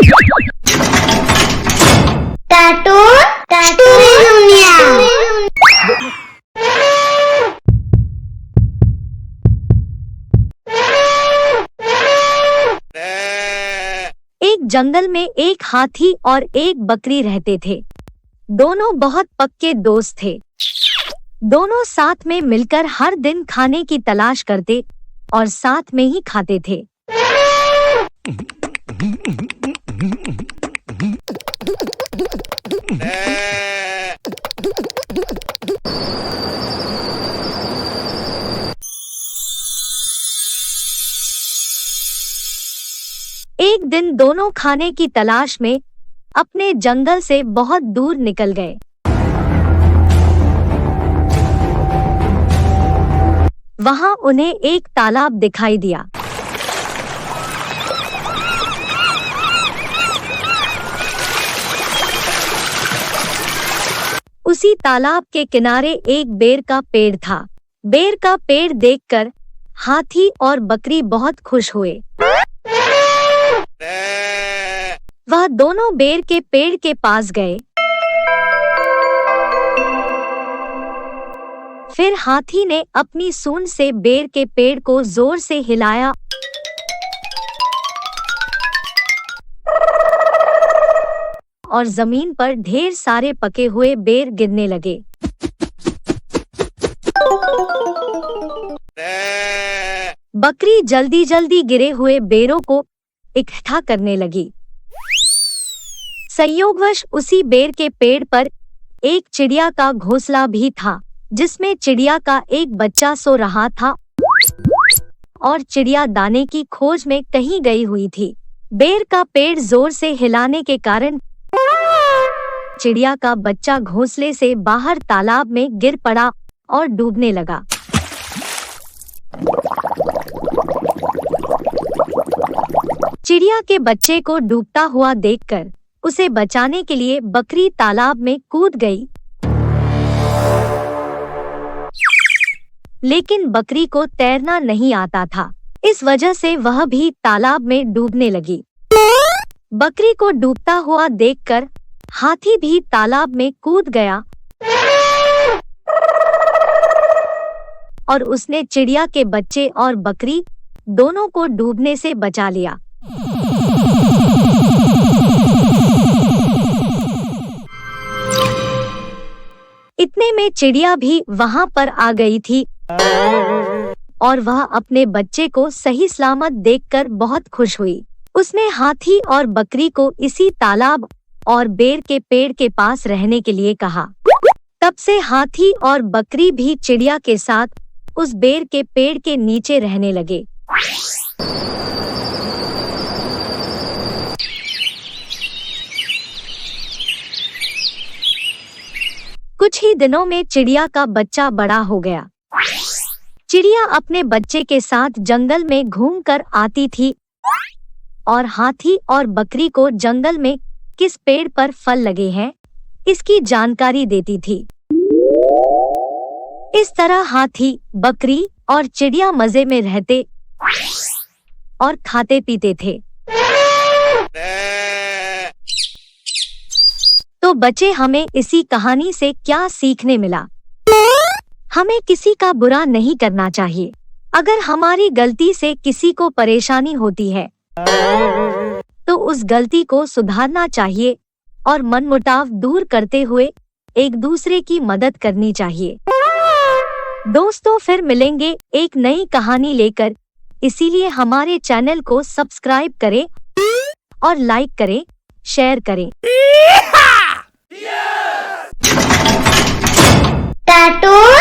एक जंगल में एक हाथी और एक बकरी रहते थे। दोनों बहुत पक्के दोस्त थे। दोनों साथ में मिलकर हर दिन खाने की तलाश करते और साथ में ही खाते थे। एक दिन दोनों खाने की तलाश में अपने जंगल से बहुत दूर निकल गए। वहां उन्हें एक तालाब दिखाई दिया। उसी तालाब के किनारे एक बेर का पेड़ था। बेर का पेड़ देखकर हाथी और बकरी बहुत खुश हुए। वह दोनों बेर के पेड़ के पास गए। फिर हाथी ने अपनी सूंड से बेर के पेड़ को जोर से हिलाया और जमीन पर ढेर सारे पके हुए बेर गिरने लगे। बकरी जल्दी जल्दी गिरे हुए बेरों को इकट्ठा करने लगी। संयोगवश उसी बेर के पेड़ पर एक चिड़िया का घोंसला भी था, जिसमें चिड़िया का एक बच्चा सो रहा था और चिड़िया दाने की खोज में कहीं गई हुई थी। बेर का पेड़ जोर से हिलाने के कारण चिड़िया का बच्चा घोंसले से बाहर तालाब में गिर पड़ा और डूबने लगा। चिड़िया के बच्चे को डूबता हुआ देखकर उसे बचाने के लिए बकरी तालाब में कूद गई, लेकिन बकरी को तैरना नहीं आता था। इस वजह से वह भी तालाब में डूबने लगी। बकरी को डूबता हुआ देखकर हाथी भी तालाब में कूद गया और उसने चिड़िया के बच्चे और बकरी दोनों को डूबने से बचा लिया। इतने में चिड़िया भी वहां पर आ गई थी और वह अपने बच्चे को सही सलामत देखकर बहुत खुश हुई। उसने हाथी और बकरी को इसी तालाब और बेर के पेड़ के पास रहने के लिए कहा। तब से हाथी और बकरी भी चिड़िया के साथ उस बेर के पेड़ के नीचे रहने लगे। कुछ ही दिनों में चिड़िया का बच्चा बड़ा हो गया। चिड़िया अपने बच्चे के साथ जंगल में घूमकर आती थी और हाथी और बकरी को जंगल में किस पेड़ पर फल लगे हैं इसकी जानकारी देती थी। इस तरह हाथी, बकरी और चिड़िया मजे में रहते और खाते पीते थे। तो बच्चे, हमें इसी कहानी से क्या सीखने मिला? हमें किसी का बुरा नहीं करना चाहिए। अगर हमारी गलती से किसी को परेशानी होती है तो उस गलती को सुधारना चाहिए और मनमुटाव दूर करते हुए एक दूसरे की मदद करनी चाहिए। दोस्तों, फिर मिलेंगे एक नई कहानी लेकर। इसीलिए हमारे चैनल को सब्सक्राइब करें और लाइक करें, शेयर करें। टाटू